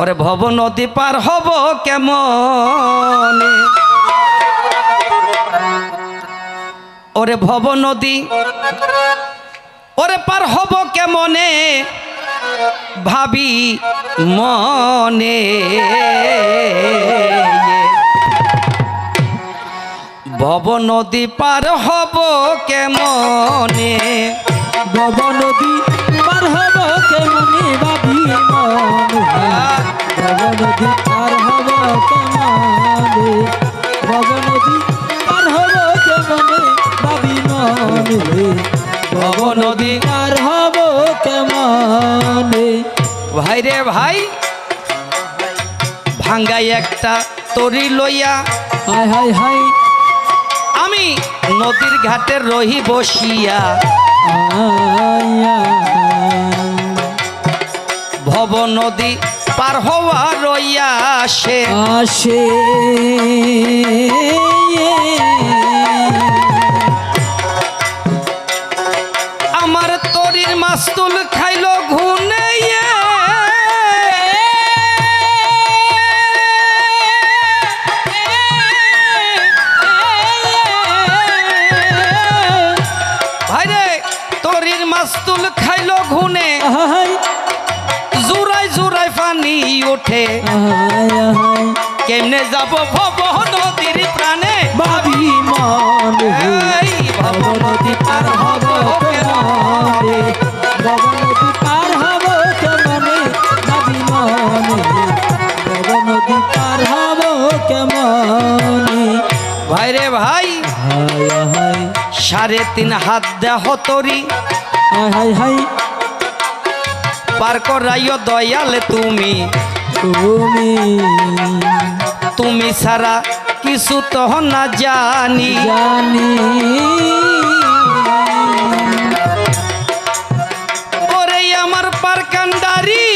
ওরে ভব নদী পার হব কেমন, ওরে ভব নদী ওরে পার হব কেমনে ভাবি মনে, ভব নদী পার হব কেমনে, ভব নদী পার হব কেমনে ভাবি মনে, ভব নদী পার হব কেমনে, ভব নদী পার হব কেমনে ভাবি মনে, ভব নদী পার হব কেমনে। ভাই রে ভাই ভাঙ্গাই একটা তরি লইয়া হাই হাই হাই আমি নদীর ঘাটে রহি বসিয়া, ভব নদী পার হওয়া রইয়া আসে আসে, আমার তরির মাস্তুল খাইল ঘুনে, ভাইরে তরির মাস্তুল খাইল ঘুনে, জুরাই জুরাই পানি ওঠে, কেমনে যাব ভব নদীর প্রাণে ভাবি মনে, ভব নদী পার হব কেমনে, ভব নদী পার হব কেমনে ভাবি মনে, ভব নদী পার হব কেমনে। ভাইরে ভাই হাই হাই 3.5 হাত দেহ তরি হাই হাই পার করাইও দয়াল তুমি, তুমি তুমি ছাড়া কিছু তো না জানি, জানি, ওরে আমার পার কান্ডারি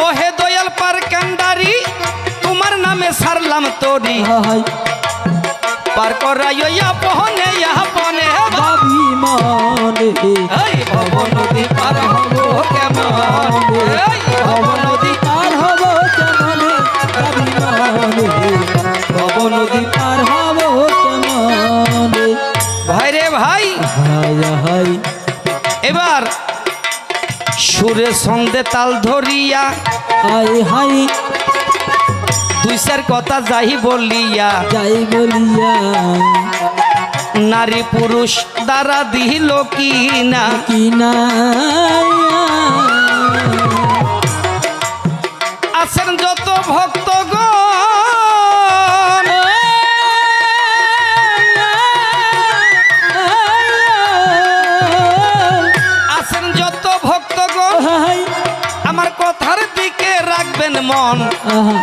ওহে দয়াল পার কান্ডারি তোমার নামে সারলাম তরি, হাই পার করাইও আপনে আপনে ভাবি মনে, এই ভব নদী পার হব কেমন, এই ভব নদী পার হব কেমনে ভাবি মনে, ভব নদী পার হব কেমনে। ভাইরে ভাই হাই হাই এবার সুরে ছন্দে তাল ধরিয়া হাই হাই 2-4 কথা যাই বলিয়া, যাই বলিয়া নারী পুরুষ দ্বারা দিল কি না, কিনা আছেন যত ভক্তগণ, আছেন যত ভক্তগণ হাই আমার কথার দিকে রাখবেন মন,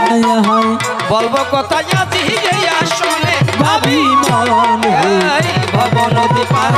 হাই হাই বলবো কথা আজি যে আসনে ভাবি মনে, এই ভব নদী পার